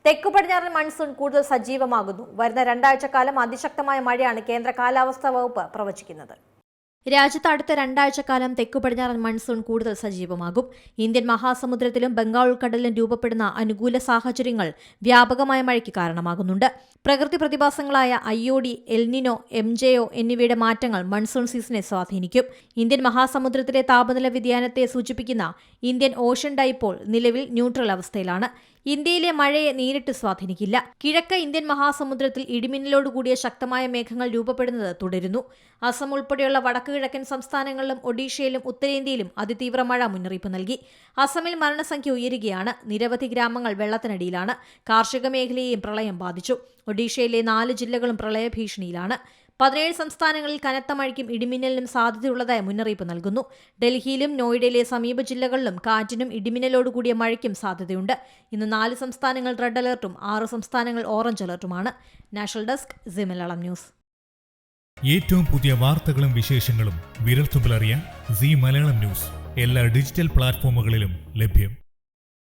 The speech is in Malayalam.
തെക്കു പടിഞ്ഞാറൻ മൺസൂൺ കൂടുതൽ സജീവമാകുന്നു. വരുന്ന രണ്ടാഴ്ചക്കാലം അതിശക്തമായ മഴയാണ് കേന്ദ്ര കാലാവസ്ഥാ വകുപ്പ് പ്രവചിക്കുന്നത്. രാജ്യത്ത് അടുത്ത രണ്ടാഴ്ചക്കാലം തെക്കു പടിഞ്ഞാറൻ മൺസൂൺ കൂടുതൽ സജീവമാകും. ഇന്ത്യൻ മഹാസമുദ്രത്തിലും ബംഗാൾ ഉൾക്കടലിലും രൂപപ്പെടുന്ന അനുകൂല സാഹചര്യങ്ങൾ വ്യാപകമായ മഴയ്ക്ക് കാരണമാകുന്നുണ്ട്. പ്രകൃതി പ്രതിഭാസങ്ങളായ ഐഒഡി, എൽനിനോ, എംജെഒ എന്നിവയുടെ മാറ്റങ്ങൾ മൺസൂൺ സീസണെ സ്വാധീനിക്കും. ഇന്ത്യൻ മഹാസമുദ്രത്തിലെ താപനില വ്യതിയാനത്തെ സൂചിപ്പിക്കുന്ന ഇന്ത്യൻ ഓഷൻ ഡൈപോൾ നിലവിൽ ന്യൂട്രൽ അവസ്ഥയിലാണ്. ഇന്ത്യയിലെ മഴയെ നേരിട്ട് സ്വാധീനിക്കില്ല. കിഴക്ക് ഇന്ത്യൻ മഹാസമുദ്രത്തിൽ ഇടിമിന്നലോടുകൂടിയ ശക്തമായ മേഘങ്ങൾ രൂപപ്പെടുന്നത് തുടരുന്നു. അസം ഉൾപ്പെടെയുള്ള വടക്കു കിഴക്കൻ സംസ്ഥാനങ്ങളിലും ഒഡീഷയിലും ഉത്തരേന്ത്യയിലും അതിതീവ്ര മഴ മുന്നറിയിപ്പ് നൽകി. അസമിൽ മരണസംഖ്യ ഉയരുകയാണ്. നിരവധി ഗ്രാമങ്ങൾ വെള്ളത്തിനടിയിലാണ്. കാർഷിക മേഖലയെയും പ്രളയം ബാധിച്ചു. ഒഡീഷയിലെ 4 ജില്ലകളും പ്രളയഭീഷണിയിലാണ്. 17 സംസ്ഥാനങ്ങളിൽ കനത്ത മഴയ്ക്കും ഇടിമിന്നലിനും സാധ്യതയുള്ളതായി മുന്നറിയിപ്പ് നൽകുന്നു. ഡൽഹിയിലും നോയിഡയിലെ സമീപ ജില്ലകളിലും കാറ്റിനും ഇടിമിന്നലോടുകൂടിയ മഴയ്ക്കും സാധ്യതയുണ്ട്. ഇന്ന് 4 സംസ്ഥാനങ്ങൾ റെഡ് അലർട്ടും 6 സംസ്ഥാനങ്ങൾ ഓറഞ്ച് അലർട്ടുമാണ്. National desk C Malayalam news. ഏറ്റവും പുതിയ വാർത്തകളും വിശേഷങ്ങളും വിരൽത്തുമ്പിലറിയാൻ സി മലയാളം ന്യൂസ് എല്ലാ ഡിജിറ്റൽ പ്ലാറ്റ്ഫോമുകളിലും ലഭ്യം.